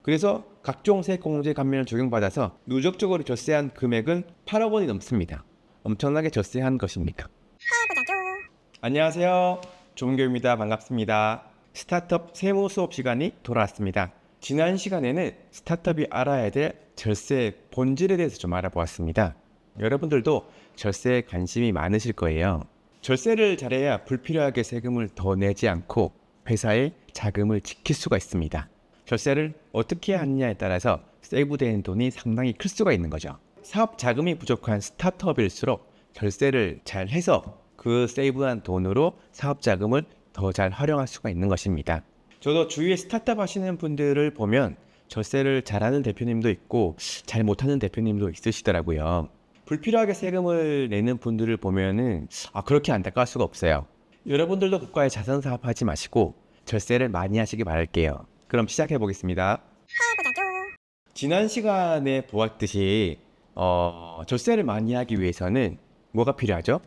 그래서 각종 세액공제 감면을 적용받아서 누적적으로 절세한 금액은 8억 원이 넘습니다. 엄청나게 절세한 것입니다. 안녕하세요. 조은교입니다. 반갑습니다. 스타트업 세무 수업 시간이 돌아왔습니다. 지난 시간에는 스타트업이 알아야 될 절세 본질에 대해서 좀 알아보았습니다. 여러분들도 절세에 관심이 많으실 거예요. 절세를 잘해야 불필요하게 세금을 더 내지 않고 회사의 자금을 지킬 수가 있습니다. 절세를 어떻게 하느냐에 따라서 세이브되는 돈이 상당히 클 수가 있는 거죠. 사업 자금이 부족한 스타트업일수록 절세를 잘 해서 그 세이브한 돈으로 사업 자금을 더 잘 활용할 수가 있는 것입니다. 저도 주위에 스타트업 하시는 분들을 보면 절세를 잘하는 대표님도 있고 잘 못하는 대표님도 있으시더라고요. 불필요하게 세금을 내는 분들을 보면은 그렇게 안타까울 수가 없어요. 여러분들도 국가에 자선 사업하지 마시고 절세를 많이 하시기 바랄게요. 그럼 시작해 보겠습니다. 지난 시간에 보았듯이 절세를 많이 하기 위해서는 뭐가 필요하죠?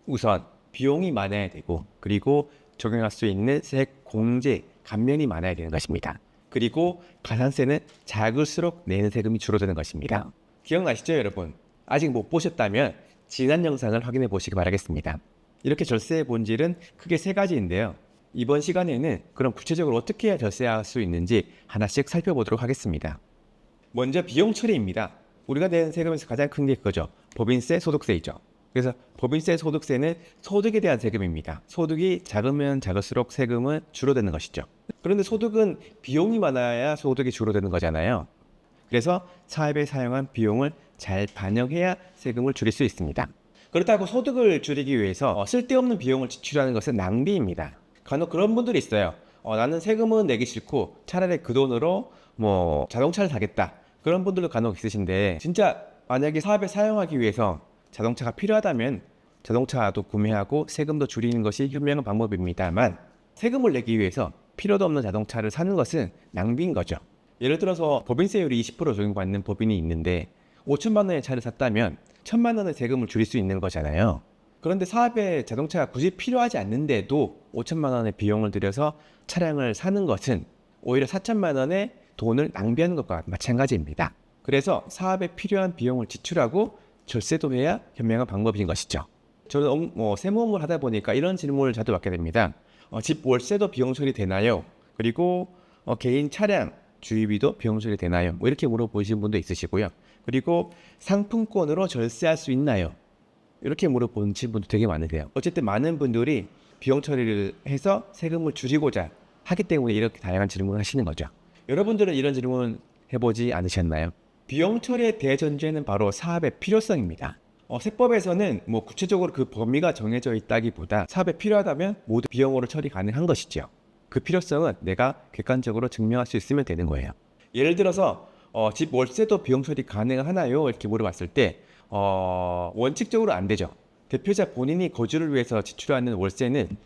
우선 비용이 많아야 되고, 그리고 적용할 수 있는 세액 공제 감면이 많아야 되는 것입니다. 그리고 가산세는 작을수록 내는 세금이 줄어드는 것입니다. 기억나시죠, 여러분? 아직 못 보셨다면 지난 영상을 확인해 보시기 바라겠습니다. 이렇게 절세의 본질은 크게 세 가지인데요. 이번 시간에는 그럼 구체적으로 어떻게 해야 절세할 수 있는지 하나씩 살펴보도록 하겠습니다. 먼저 비용 처리입니다. 우리가 내는 세금에서 가장 큰 게 그거죠. 법인세, 소득세이죠. 그래서 법인세, 소득세는 소득에 대한 세금입니다. 소득이 작으면 작을수록 세금은 줄어드는 것이죠. 그런데 소득은 비용이 많아야 소득이 줄어드는 거잖아요. 그래서 사업에 사용한 비용을 잘 반영해야 세금을 줄일 수 있습니다. 그렇다고 소득을 줄이기 위해서 쓸데없는 비용을 지출하는 것은 낭비입니다. 간혹 그런 분들이 있어요. 나는 세금은 내기 싫고 차라리 그 돈으로 자동차를 사겠다. 그런 분들도 간혹 있으신데, 진짜 만약에 사업에 사용하기 위해서 자동차가 필요하다면 자동차도 구매하고 세금도 줄이는 것이 현명한 방법입니다만, 세금을 내기 위해서 필요도 없는 자동차를 사는 것은 낭비인 거죠. 예를 들어서 법인세율이 20% 적용받는 법인이 있는데 5천만 원의 차를 샀다면 1,000만 원의 세금을 줄일 수 있는 거잖아요. 그런데 사업에 자동차가 굳이 필요하지 않는데도 5천만 원의 비용을 들여서 차량을 사는 것은 오히려 4천만 원의 돈을 낭비하는 것과 마찬가지입니다. 그래서 사업에 필요한 비용을 지출하고 절세도 해야 현명한 방법인 것이죠. 저는 세무 업무를 하다 보니까 이런 질문을 자주 받게 됩니다. 집 월세도 비용 처리되나요? 그리고 개인 차량 주유비도 비용 처리되나요? 이렇게 물어보시는 분도 있으시고요. 그리고 상품권으로 절세할 수 있나요? 이렇게 물어보시는 분도 되게 많으세요. 어쨌든 많은 분들이 비용 처리를 해서 세금을 줄이고자 하기 때문에 이렇게 다양한 질문을 하시는 거죠. 여러분들은 이런 질문 해보지 않으셨나요? 비용 처리의 대전제는 바로 사업의 필요성입니다. 세법에서는 구체적으로 그 범위가 정해져 있다기보다 사업에 필요하다면 모두 비용으로 처리 가능한 것이죠. 그 필요성은 내가 객관적으로 증명할 수 있으면 되는 거예요. 예를 들어서 집 월세도 비용 처리 가능하나요? 이렇게 물어봤을 때 원칙적으로 안 되죠. 대표자 본인이 거주를 위해서 지출하는 월세는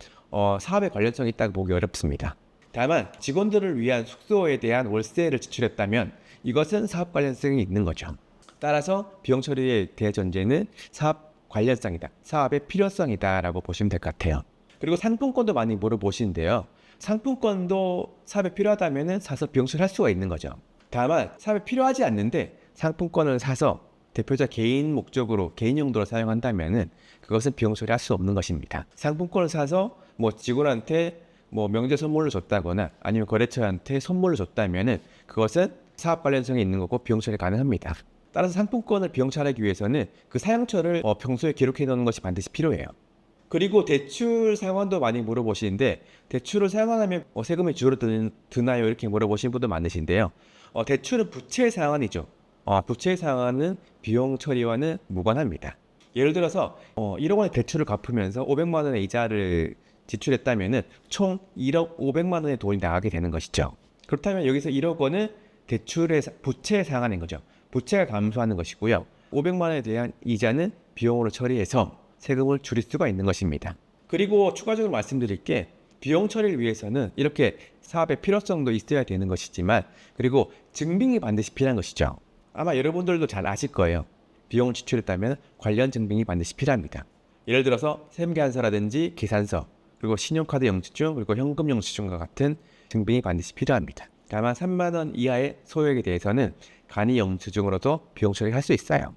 사업에 관련성이 있다고 보기 어렵습니다. 다만 직원들을 위한 숙소에 대한 월세를 지출했다면 이것은 사업 관련성이 있는 거죠. 따라서 비용 처리의 대전제는 사업 관련성이다, 사업의 필요성이다 라고 보시면 될 것 같아요. 그리고 상품권도 많이 물어보시는데요. 상품권도 사업에 필요하다면 사서 비용 처리할 수가 있는 거죠. 다만 사업에 필요하지 않는데 상품권을 사서 대표자 개인 목적으로, 개인 용도로 사용한다면 그것은 비용 처리할 수 없는 것입니다. 상품권을 사서 직원한테 명절 선물로 줬다거나 아니면 거래처한테 선물로 줬다면 그것은 사업 관련성이 있는 거고 비용 처리 가능합니다. 따라서 상품권을 비용 처리하기 위해서는 그 사용처를 평소에 기록해 놓는 것이 반드시 필요해요. 그리고 대출 상환도 많이 물어보시는데, 대출을 상환하면 세금이 줄어드나요? 이렇게 물어보시는 분도 많으신데요. 대출은 부채 상환이죠. 부채 상환은 비용 처리와는 무관합니다. 예를 들어서 1억 원의 대출을 갚으면서 500만 원의 이자를 지출했다면 총 1억 500만 원의 돈이 나가게 되는 것이죠. 그렇다면 여기서 1억 원은 대출의 부채 상환인 거죠. 부채가 감소하는 것이고요. 500만 원에 대한 이자는 비용으로 처리해서 세금을 줄일 수가 있는 것입니다. 그리고 추가적으로 말씀드릴 게, 비용 처리를 위해서는 이렇게 사업의 필요성도 있어야 되는 것이지만, 그리고 증빙이 반드시 필요한 것이죠. 아마 여러분들도 잘 아실 거예요. 비용을 지출했다면 관련 증빙이 반드시 필요합니다. 예를 들어서 세무계산서라든지 계산서, 그리고 신용카드 영수증, 그리고 현금 영수증과 같은 증빙이 반드시 필요합니다. 다만 3만 원 이하의 소액에 대해서는 간이 영수증으로도 비용 처리할 수 있어요.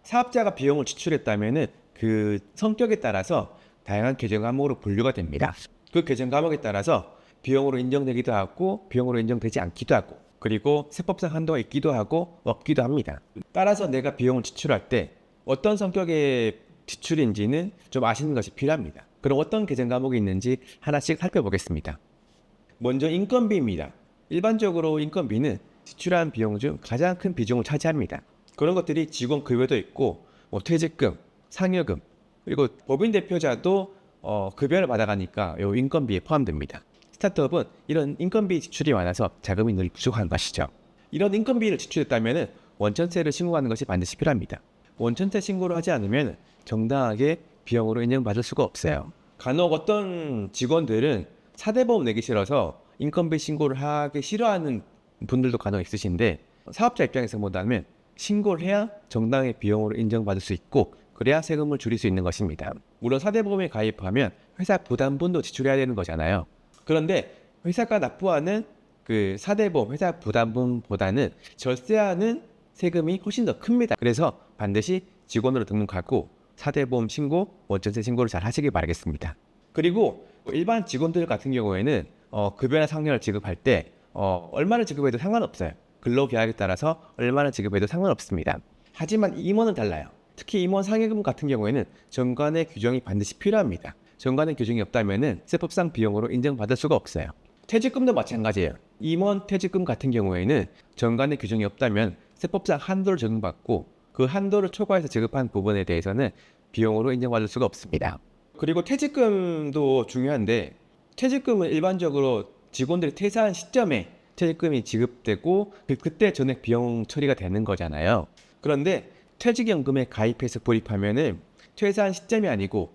사업자가 비용을 지출했다면은 그 성격에 따라서 다양한 계정 과목으로 분류가 됩니다. 그 계정 과목에 따라서 비용으로 인정되기도 하고 비용으로 인정되지 않기도 하고 그리고 세법상 한도가 있기도 하고 없기도 합니다. 따라서 내가 비용을 지출할 때 어떤 성격의 지출인지는 좀 아시는 것이 필요합니다. 그럼 어떤 계정 과목이 있는지 하나씩 살펴보겠습니다. 먼저 인건비입니다. 일반적으로 인건비는 지출한 비용 중 가장 큰 비중을 차지합니다. 그런 것들이 직원 급여도 있고 퇴직금, 상여금, 그리고 법인 대표자도 급여를 받아가니까 이 인건비에 포함됩니다. 스타트업은 이런 인건비 지출이 많아서 자금이 늘 부족한 것이죠. 이런 인건비를 지출했다면 원천세를 신고하는 것이 반드시 필요합니다. 원천세 신고를 하지 않으면 정당하게 비용으로 인정받을 수가 없어요. 간혹 어떤 직원들은 사대보험 내기 싫어서 인건비 신고를 하기 싫어하는 분들도 간혹 있으신데 사업자 입장에서 본다면 신고를 해야 정당의 비용으로 인정받을 수 있고 그래야 세금을 줄일 수 있는 것입니다. 물론 사대보험에 가입하면 회사 부담분도 지출해야 되는 거잖아요. 그런데 회사가 납부하는 그 사대보험 회사 부담분보다는 절세하는 세금이 훨씬 더 큽니다. 그래서 반드시 직원으로 등록하고 사대보험 신고, 원천세 신고를 잘 하시길 바라겠습니다. 그리고 일반 직원들 같은 경우에는 급여나 상여를 지급할 때 얼마를 지급해도 상관없어요. 근로계약에 따라서 얼마나 지급해도 상관없습니다. 하지만 임원은 달라요. 특히 임원 상여금 같은 경우에는 정관의 규정이 반드시 필요합니다. 정관의 규정이 없다면 세법상 비용으로 인정받을 수가 없어요. 퇴직금도 마찬가지예요. 임원 퇴직금 같은 경우에는 정관의 규정이 없다면 세법상 한도를 적용받고 그 한도를 초과해서 지급한 부분에 대해서는 비용으로 인정받을 수가 없습니다. 그리고 퇴직금도 중요한데 퇴직금은 일반적으로 직원들이 퇴사한 시점에 퇴직금이 지급되고 그때 전액 비용 처리가 되는 거잖아요. 그런데 퇴직연금에 가입해서 불입하면은 퇴사한 시점이 아니고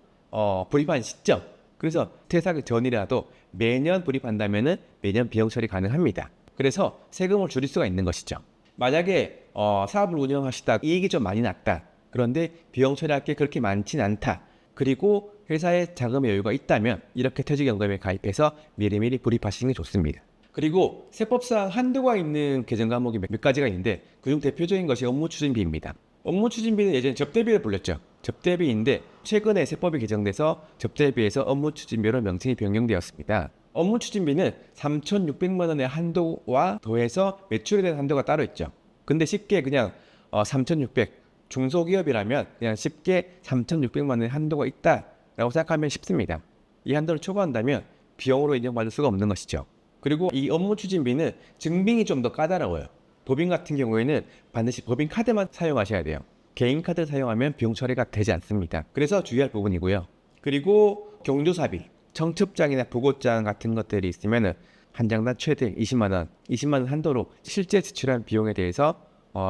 불입한 시점. 그래서 퇴사 전이라도 매년 불입한다면은 매년 비용 처리 가능합니다. 그래서 세금을 줄일 수가 있는 것이죠. 만약에 사업을 운영하시다 이익이 좀 많이 났다. 그런데 비용 처리할 게 그렇게 많진 않다. 그리고 회사에 자금의 여유가 있다면 이렇게 퇴직연금에 가입해서 미리미리 불입하시는 게 좋습니다. 그리고 세법상 한도가 있는 계정 과목이 몇 가지가 있는데 그중 대표적인 것이 업무추진비입니다. 업무추진비는 예전에 접대비를 불렸죠. 접대비인데 최근에 세법이 개정돼서 접대비에서 업무추진비로 명칭이 변경되었습니다. 업무추진비는 3,600만 원의 한도와 더해서 매출에 대한 한도가 따로 있죠. 근데 쉽게 그냥 3,600 중소기업이라면 그냥 쉽게 3,600만 원의 한도가 있다라고 생각하면 쉽습니다. 이 한도를 초과한다면 비용으로 인정받을 수가 없는 것이죠. 그리고 이 업무추진비는 증빙이 좀 더 까다로워요. 법인 같은 경우에는 반드시 법인 카드만 사용하셔야 돼요. 개인 카드를 사용하면 비용 처리가 되지 않습니다. 그래서 주의할 부분이고요. 그리고 경조사비, 청첩장이나 부고장 같은 것들이 있으면 한 장당 최대 20만 원, 20만 원 한도로 실제 지출한 비용에 대해서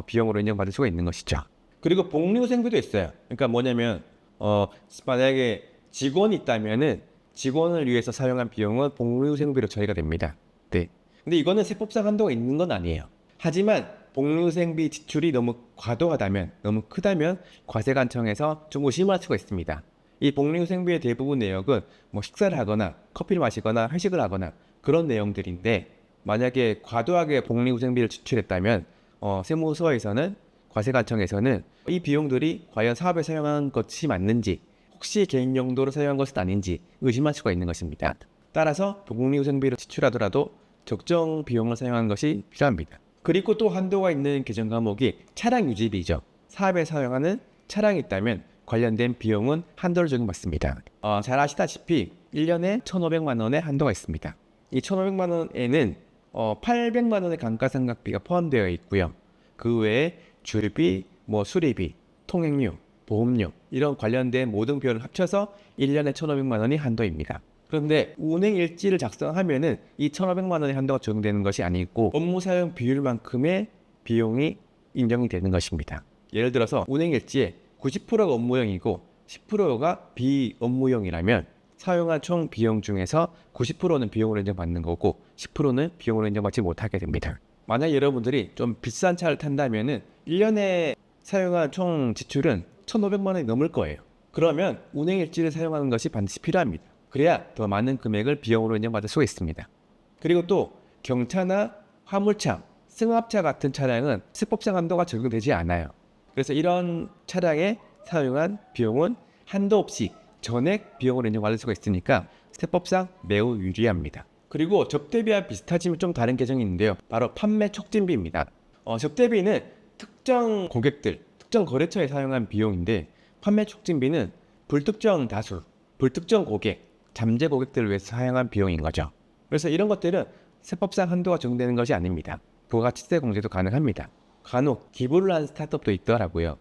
비용으로 인정받을 수가 있는 것이죠. 그리고 복리후생비도 있어요. 그러니까 뭐냐면 만약에 직원이 있다면은 직원을 위해서 사용한 비용은 복리후생비로 처리가 됩니다. 네. 근데 이거는 세법상 한도가 있는 건 아니에요. 하지만 복리후생비 지출이 너무 과도하다면, 너무 크다면 과세관청에서 좀 의심할 수가 있습니다. 이 복리후생비의 대부분 내역은 뭐 식사를 하거나 커피를 마시거나 회식을 하거나 그런 내용들인데 만약에 과도하게 복리후생비를 지출했다면 세무서에서는 과세관청에서는 이 비용들이 과연 사업에 사용한 것이 맞는지 혹시 개인 용도로 사용한 것은 아닌지 의심할 수가 있는 것입니다. 따라서 복리후생비를 지출하더라도 적정 비용을 사용하는 것이 필요합니다. 그리고 또 한도가 있는 계정 과목이 차량 유지비죠. 사업에 사용하는 차량이 있다면 관련된 비용은 한도를 적용받습니다. 잘 아시다시피 1년에 1,500만 원의 한도가 있습니다. 이 1,500만 원에는 800만 원의 감가상각비가 포함되어 있고요. 그 외에 줄비, 수리비, 통행료, 보험료 이런 관련된 모든 비용을 합쳐서 1년에 1,500만 원이 한도입니다. 그런데 운행일지를 작성하면은 이 1,500만 원의 한도가 적용되는 것이 아니고 업무 사용 비율만큼의 비용이 인정이 되는 것입니다. 예를 들어서 운행일지에 90%가 업무용이고 10%가 비업무용이라면 사용한 총 비용 중에서 90%는 비용으로 인정받는 거고 10%는 비용으로 인정받지 못하게 됩니다. 만약 여러분들이 좀 비싼 차를 탄다면은 1년에 사용한 총 지출은 1,500만 원이 넘을 거예요. 그러면 운행일지를 사용하는 것이 반드시 필요합니다. 그래야 더 많은 금액을 비용으로 인정받을 수가 있습니다. 그리고 또 경차나 화물차, 승합차 같은 차량은 세법상 한도가 적용되지 않아요. 그래서 이런 차량에 사용한 비용은 한도 없이 전액 비용으로 인정받을 수가 있으니까 세법상 매우 유리합니다. 그리고 접대비와 비슷하지만 좀 다른 계정이 있는데요. 바로 판매 촉진비입니다. 접대비는 특정 고객들, 특정 거래처에 사용한 비용인데 판매 촉진비는 불특정 다수, 불특정 고객, 잠재 고객들을 위해서 사용한 비용인 거죠. 그래서 이런 것들은 세법상 한도가 적용되는 것이 아닙니다. 부가가치세 공제도 가능합니다. 간혹 기부를 하는 스타트업도 있더라고요.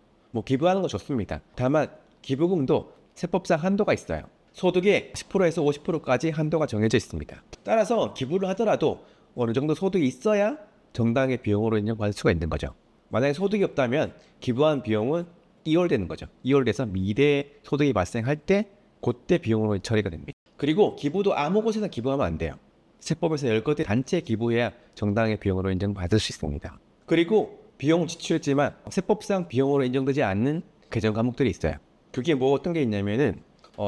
기부하는 거 좋습니다. 다만 기부금도 세법상 한도가 있어요. 소득의 10%에서 50%까지 한도가 정해져 있습니다. 따라서 기부를 하더라도 어느 정도 소득이 있어야 정당의 비용으로 인정받을 수가 있는 거죠. 만약에 소득이 없다면 기부한 비용은 이월되는 거죠. 이월돼서 미래 소득이 발생할 때 그때 비용으로 처리가 됩니다. 그리고 기부도 아무 곳에나 기부하면 안 돼요. 세법에서 10곳의 단체에 기부해야 정당의 비용으로 인정받을 수 있습니다. 그리고 비용 지출했지만 세법상 비용으로 인정되지 않는 개정 과목들이 있어요. 그게 어떤 게 있냐면은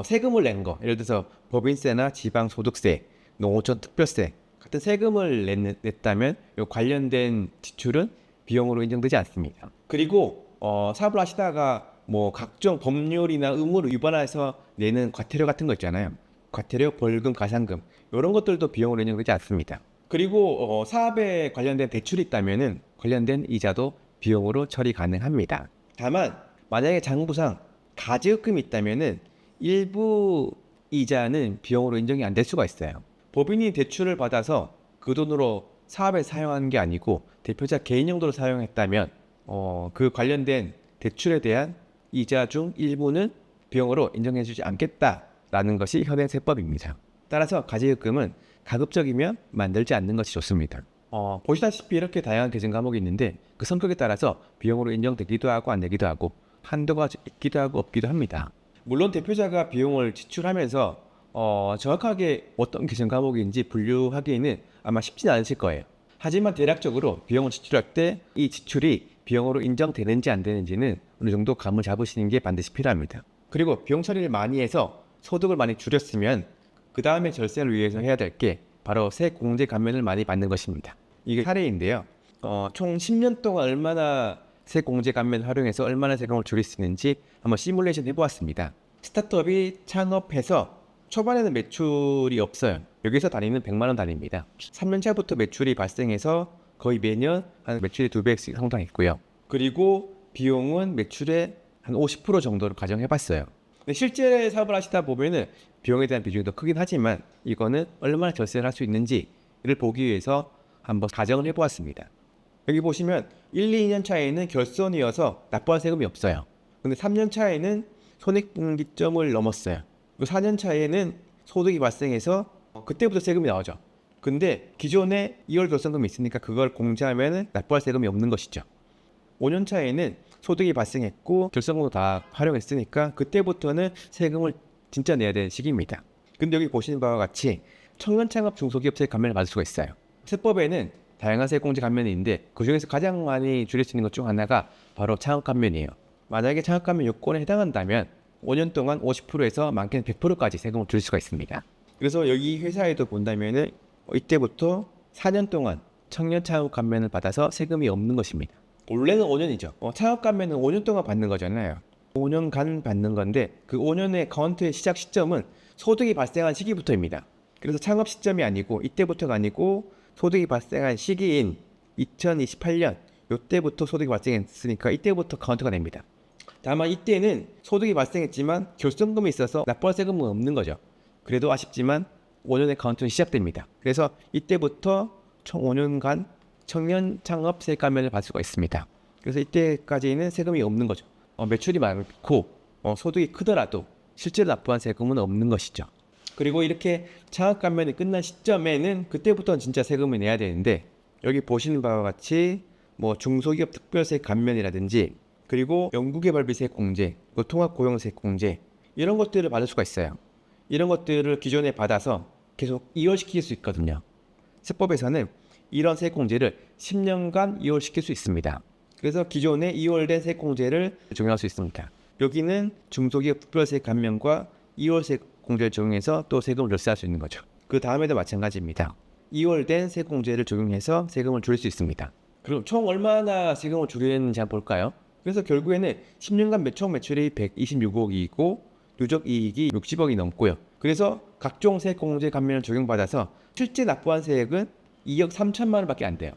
세금을 낸 거, 예를 들어서 법인세나 지방소득세, 농어촌 특별세 같은 세금을 냈다면 이 관련된 지출은 비용으로 인정되지 않습니다. 그리고 사업을 하시다가 각종 법률이나 의무를 위반해서 내는 과태료 같은 거 있잖아요. 과태료, 벌금, 가산금 이런 것들도 비용으로 인정되지 않습니다. 그리고 사업에 관련된 대출이 있다면은 관련된 이자도 비용으로 처리 가능합니다. 다만 만약에 장부상 가지급금이 있다면은 일부 이자는 비용으로 인정이 안 될 수가 있어요. 법인이 대출을 받아서 그 돈으로 사업에 사용한 게 아니고 대표자 개인 용도로 사용했다면 그 관련된 대출에 대한 이자 중 일부는 비용으로 인정해주지 않겠다라는 것이 현행 세법입니다. 따라서 가지급금은 가급적이면 만들지 않는 것이 좋습니다. 보시다시피 이렇게 다양한 개정 과목이 있는데 그 성격에 따라서 비용으로 인정되기도 하고 안 되기도 하고 한도가 있기도 하고 없기도 합니다. 물론 대표자가 비용을 지출하면서 정확하게 어떤 개정 과목인지 분류하기에는 아마 쉽진 않으실 거예요. 하지만 대략적으로 비용을 지출할 때 이 지출이 비용으로 인정되는지 안 되는지는 어느 정도 감을 잡으시는 게 반드시 필요합니다. 그리고 비용 처리를 많이 해서 소득을 많이 줄였으면 그 다음에 절세를 위해서 해야 될 게 바로 세공제 감면을 많이 받는 것입니다. 이게 사례인데요. 총 10년 동안 얼마나 세공제 감면을 활용해서 얼마나 세금을 줄일 수 있는지 한번 시뮬레이션 해보았습니다. 스타트업이 창업해서 초반에는 매출이 없어요. 여기서 단위는 100만 원 단위입니다. 3년 차부터 매출이 발생해서 거의 매년 한 매출이 2배씩 성장했고요. 그리고 비용은 매출의 한 50% 정도를 가정해봤어요. 근데 실제 사업을 하시다 보면은 비용에 대한 비중이 더 크긴 하지만 이거는 얼마나 절세를 할 수 있는지를 보기 위해서 한번 가정을 해보았습니다. 여기 보시면 1, 2년 차에는 결손이어서 납부할 세금이 없어요. 근데 3년 차에는 손익분기점을 넘었어요. 4년 차에는 소득이 발생해서 그때부터 세금이 나오죠. 근데 기존에 2월 결손금이 있으니까 그걸 공제하면 납부할 세금이 없는 것이죠. 5년 차에는 소득이 발생했고 결손금도 다 활용했으니까 그때부터는 세금을 진짜 내야 되는 시기입니다. 근데 여기 보시는 바와 같이 청년 창업 중소기업체 감면을 받을 수가 있어요. 세법에는 다양한 세공제 감면이 있는데 그 중에서 가장 많이 줄일 수 있는 것 중 하나가 바로 창업 감면이에요. 만약에 창업 감면 요건에 해당한다면 5년 동안 50%에서 많게는 100%까지 세금을 줄일 수가 있습니다. 그래서 여기 회사에도 본다면은 이때부터 4년 동안 청년 창업 감면을 받아서 세금이 없는 것입니다. 원래는 5년이죠. 창업 감면은 5년 동안 받는 거잖아요. 5년간 받는 건데 그 5년의 카운트의 시작 시점은 소득이 발생한 시기부터입니다. 그래서 창업 시점이 아니고 이때부터가 아니고 소득이 발생한 시기인 2028년 이때부터 소득이 발생했으니까 이때부터 카운트가 됩니다. 다만 이때는 소득이 발생했지만 결손금이 있어서 납부할 세금은 없는 거죠. 그래도 아쉽지만 5년의 카운트는 시작됩니다. 그래서 이때부터 총 5년간 청년 창업 세감면을 받을 수가 있습니다. 그래서 이때까지는 세금이 없는 거죠. 매출이 많고 소득이 크더라도 실제로 납부한 세금은 없는 것이죠. 그리고 이렇게 창업 감면이 끝난 시점에는 그때부터는 진짜 세금을 내야 되는데 여기 보시는 바와 같이 중소기업 특별세 감면이라든지 그리고 연구개발비세 공제, 통합고용세 공제 이런 것들을 받을 수가 있어요. 이런 것들을 기존에 받아서 계속 이월시킬 수 있거든요. 세법에서는 이런 세공제를 10년간 이월시킬 수 있습니다. 그래서 기존에 이월된 세공제를 적용할 수 있습니다. 여기는 중소기업 특별세 감면과 이월세 공제를 적용해서 또 세금을 절세할 수 있는 거죠. 그 다음에도 마찬가지입니다. 2월 된 세공제를 적용해서 세금을 줄일 수 있습니다. 그럼 총 얼마나 세금을 줄이는지 한번 볼까요? 그래서 결국에는 10년간 총 매출이 126억이고 누적 이익이 60억이 넘고요. 그래서 각종 세공제 감면을 적용받아서 실제 납부한 세액은 2억 3천만 원밖에 안 돼요.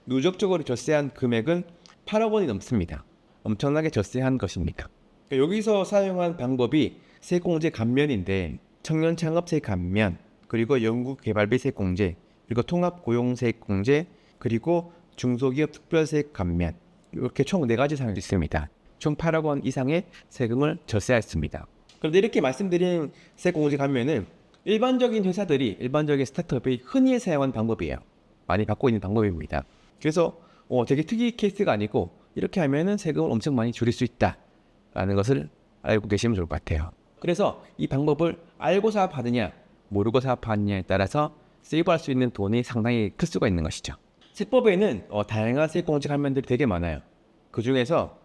누적적으로 젖세한 금액은 8억 원이 넘습니다. 엄청나게 젖세한 것입니다. 여기서 사용한 방법이 세공제 감면인데 청년 창업세 감면, 그리고 연구개발비 세공제, 그리고 통합고용세공제, 그리고 중소기업 특별세액 감면, 이렇게 총 4가지 사용이 있습니다. 총 8억 원 이상의 세금을 젖세했습니다. 그런데 이렇게 말씀드린 세공제 감면은 일반적인 회사들이, 일반적인 스타트업이 흔히 사용하는 방법이에요. 많이 받고 있는 방법입니다. 그래서 되게 특이 케이스가 아니고 이렇게 하면은 세금을 엄청 많이 줄일 수 있다라는 것을 알고 계시면 좋을 것 같아요. 그래서 이 방법을 알고 사업하느냐 모르고 사업하느냐에 따라서 세이브할 수 있는 돈이 상당히 클 수가 있는 것이죠. 세법에는 다양한 세공제 감면들이 되게 많아요. 그 중에서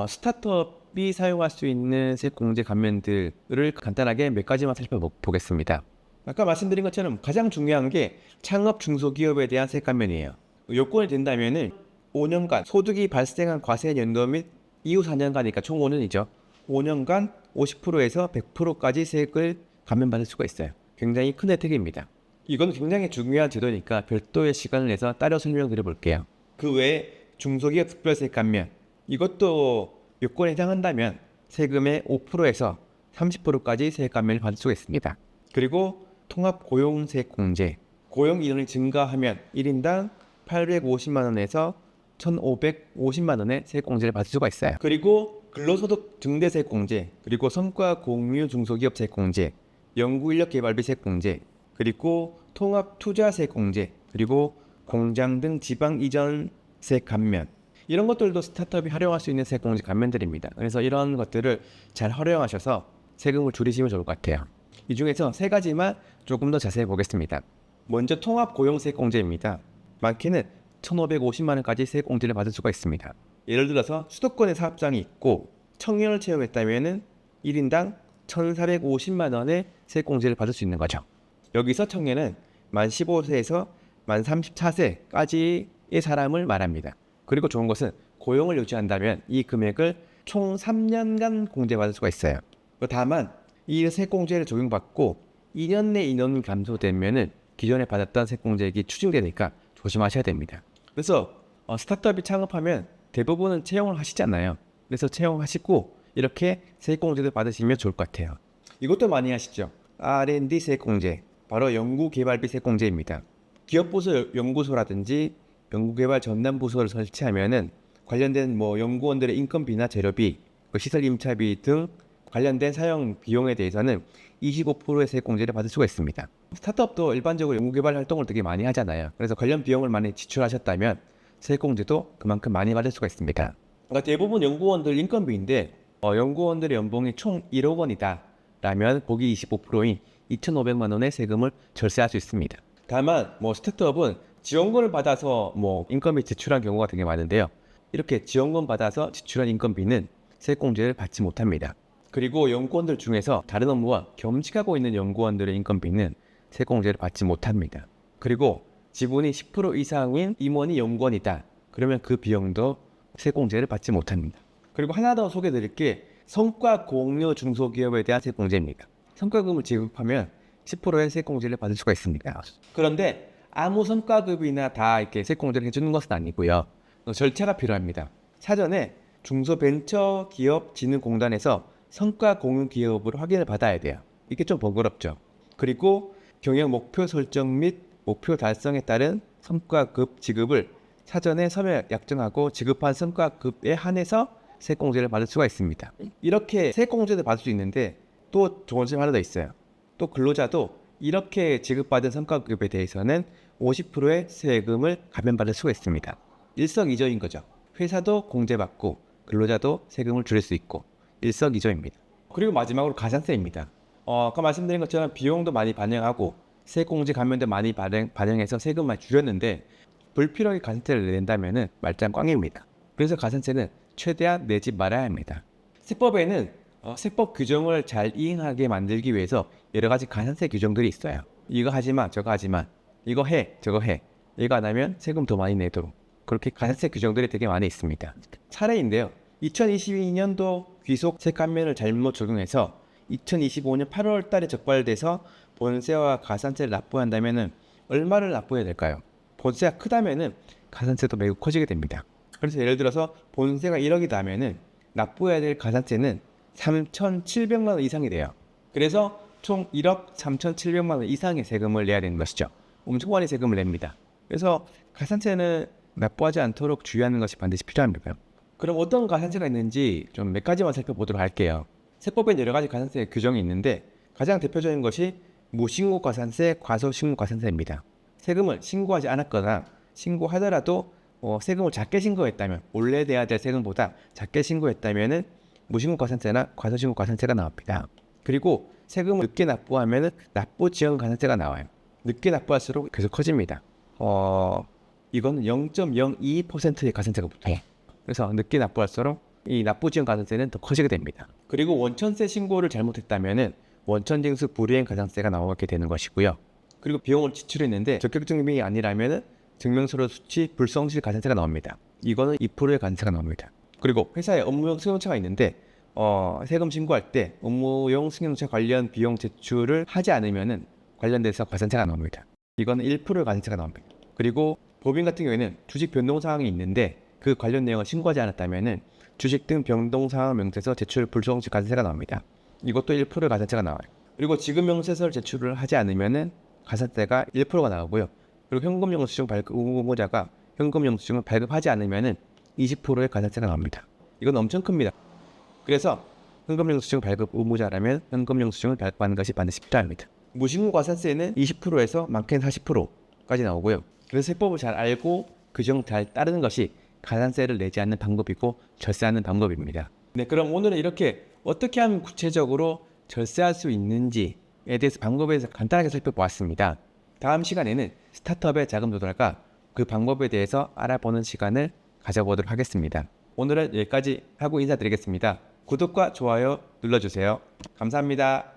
스타트업이 사용할 수 있는 세공제 감면들을 간단하게 몇 가지만 살펴보겠습니다. 아까 말씀드린 것처럼 가장 중요한 게 창업 중소기업에 대한 세액 감면이에요. 요건이 된다면은 5년간 소득이 발생한 과세 연도 및 이후 4년간이니까 총 5년이죠. 5년간 50%에서 100%까지 세액을 감면받을 수가 있어요. 굉장히 큰 혜택입니다. 이건 굉장히 중요한 제도니까 별도의 시간을 내서 따로 설명드려 볼게요. 그 외에 중소기업 특별세액 감면, 이것도 요건에 해당한다면 세금의 5%에서 30%까지 세액 감면을 받을 수가 있습니다. 그리고 통합고용세액 공제, 고용 인원이 증가하면 1인당 850만 원에서 1,550만 원의 세액 공제를 받을 수가 있어요. 그리고 근로소득 증대세액 공제, 그리고 성과 공유 중소기업 세액 공제, 연구인력 개발비 세액 공제, 그리고 통합 투자세액 공제, 그리고 공장 등 지방 이전 세액 감면, 이런 것들도 스타트업이 활용할 수 있는 세액 공제 감면들입니다. 그래서 이런 것들을 잘 활용하셔서 세금을 줄이시면 좋을 것 같아요. 이 중에서 3가지만 조금 더 자세히 보겠습니다. 먼저 통합 고용세액 공제입니다. 많게는 1,550만 원까지 세액 공제를 받을 수가 있습니다. 예를 들어서 수도권에 사업장이 있고 청년을 채용했다면 1인당 1,450만 원의 세액 공제를 받을 수 있는 거죠. 여기서 청년은 만 15세에서 만 34세까지의 사람을 말합니다. 그리고 좋은 것은 고용을 유지한다면 이 금액을 총 3년간 공제받을 수가 있어요. 다만 이 세액 공제를 적용받고 2년 내 인원이 감소되면은 기존에 받았던 세액 공제액이 추징되니까 조심하셔야 됩니다. 그래서 스타트업이 창업하면 대부분은 채용을 하시잖아요. 그래서 채용하시고 이렇게 세액 공제를 받으시면 좋을 것 같아요. 이것도 많이 하시죠. R&D 세액 공제, 바로 연구개발비 세액 공제입니다. 기업부서 연구소라든지 연구개발 전담 부서를 설치하면은 관련된 연구원들의 인건비나 재료비, 시설 임차비 등 관련된 사용 비용에 대해서는 25%의 세액 공제를 받을 수가 있습니다. 스타트업도 일반적으로 연구개발 활동을 되게 많이 하잖아요. 그래서 관련 비용을 많이 지출하셨다면 세액 공제도 그만큼 많이 받을 수가 있습니다. 그러니까 대부분 연구원들 인건비인데 연구원들의 연봉이 총 1억 원이다 라면 거기 25%인 2,500만 원의 세금을 절세할 수 있습니다. 다만 스타트업은 지원금을 받아서 인건비 지출한 경우가 되게 많은데요. 이렇게 지원금 받아서 지출한 인건비는 세액 공제를 받지 못합니다. 그리고 연구원들 중에서 다른 업무와 겸직하고 있는 연구원들의 인건비는 세액 공제를 받지 못합니다. 그리고 지분이 10% 이상인 임원이 연구원이다. 그러면 그 비용도 세액 공제를 받지 못합니다. 그리고 하나 더 소개해드릴 게 성과 공유 중소기업에 대한 세액 공제입니다. 성과금을 지급하면 10%의 세액 공제를 받을 수가 있습니다. 그런데 아무 성과급이나 다 이렇게 세액 공제를 해주는 것은 아니고요. 절차가 필요합니다. 사전에 중소벤처기업진흥공단에서 성과 공유 기업으로 확인을 받아야 돼요. 이게 좀 번거롭죠. 그리고 경영 목표 설정 및 목표 달성에 따른 성과급 지급을 사전에 서면 약정하고 지급한 성과급에 한해서 세액 공제를 받을 수가 있습니다. 이렇게 세액 공제를 받을 수 있는데 또 좋은 점 하나 더 있어요. 또 근로자도 이렇게 지급받은 성과급에 대해서는 50%의 세금을 감면받을 수가 있습니다. 일석이조인 거죠. 회사도 공제받고 근로자도 세금을 줄일 수 있고 일석이조입니다. 그리고 마지막으로 가산세입니다. 아까 말씀드린 것처럼 비용도 많이 반영하고 세액 공제 감면도 많이 반영해서 세금 많이 줄였는데 불필요하게 가산세를 낸다면 말짱 꽝입니다. 그래서 가산세는 최대한 내지 말아야 합니다. 세법에는 세법 규정을 잘 이행하게 만들기 위해서 여러 가지 가산세 규정들이 있어요. 이거 하지마 저거 하지마 이거 해, 저거 해. 이거 안 하면 세금 더 많이 내도록. 그렇게 가산세 규정들이 되게 많이 있습니다. 사례인데요. 2022년도 귀속 세감면을 잘못 적용해서 2025년 8월 달에 적발돼서 본세와 가산세를 납부한다면은 얼마를 납부해야 될까요? 본세가 크다면은 가산세도 매우 커지게 됩니다. 그래서 예를 들어서 본세가 1억이다 하면은 납부해야 될 가산세는 3,700만 원 이상이 돼요. 그래서 총 1억 3,700만 원 이상의 세금을 내야 되는 것이죠. 엄청 많이 세금을 냅니다. 그래서 가산세는 납부하지 않도록 주의하는 것이 반드시 필요합니다. 그럼 어떤 가산세가 있는지 좀 몇 가지만 살펴보도록 할게요. 세법엔 여러 가지 가산세 규정이 있는데 가장 대표적인 것이 무신고 가산세, 과소신고 가산세입니다. 세금을 신고하지 않았거나 신고하더라도 세금을 작게 신고했다면 원래 내야 될 세금보다 작게 신고했다면은 무신고 가산세나 과소신고 가산세가 나옵니다. 그리고 세금을 늦게 납부하면은 납부 지연 가산세가 나와요. 늦게 납부할수록 계속 커집니다. 이거는 0.02%의 가산세가 붙어요. 그래서 늦게 납부할수록 이 납부 지연 가산세는 더 커지게 됩니다. 그리고 원천세 신고를 잘못했다면은 원천징수 불이행 가산세가 나오게 되는 것이고요. 그리고 비용을 지출했는데 적격 증명이 아니라면은 증명서류 수치 불성실 가산세가 나옵니다. 이거는 2%의 가산세가 나옵니다. 그리고 회사에 업무용 승용차가 있는데 세금 신고할 때 업무용 승용차 관련 비용 제출을 하지 않으면은 관련돼서 가산세가 나옵니다. 이거는 1%의 가산세가 나옵니다. 그리고 법인 같은 경우에는 주식 변동 사항이 있는데 그 관련 내용을 신고하지 않았다면은 주식 등 변동 사항 명세서 제출 불성실 가산세가 나옵니다. 이것도 1%의 가산세가 나와요. 그리고 지급 명세서를 제출을 하지 않으면은 가산세가 1%가 나오고요. 그리고 현금 영수증 발급 의무자가 현금 영수증을 발급하지 않으면은 20%의 가산세가 나옵니다. 이건 엄청 큽니다. 그래서 현금 영수증 발급 의무자라면 현금 영수증을 발급하는 것이 반드시 필요합니다. 무신고 가산세는 20%에서 많게는 40%까지 나오고요. 그래서 세법을 잘 알고 규정 잘 따르는 것이 가산세를 내지 않는 방법이고 절세하는 방법입니다. 네, 그럼 오늘은 이렇게 어떻게 하면 구체적으로 절세할 수 있는지에 대해서 방법에 대해서 간단하게 살펴보았습니다. 다음 시간에는 스타트업의 자금 조달과 그 방법에 대해서 알아보는 시간을 가져보도록 하겠습니다. 오늘은 여기까지 하고 인사드리겠습니다. 구독과 좋아요 눌러주세요. 감사합니다.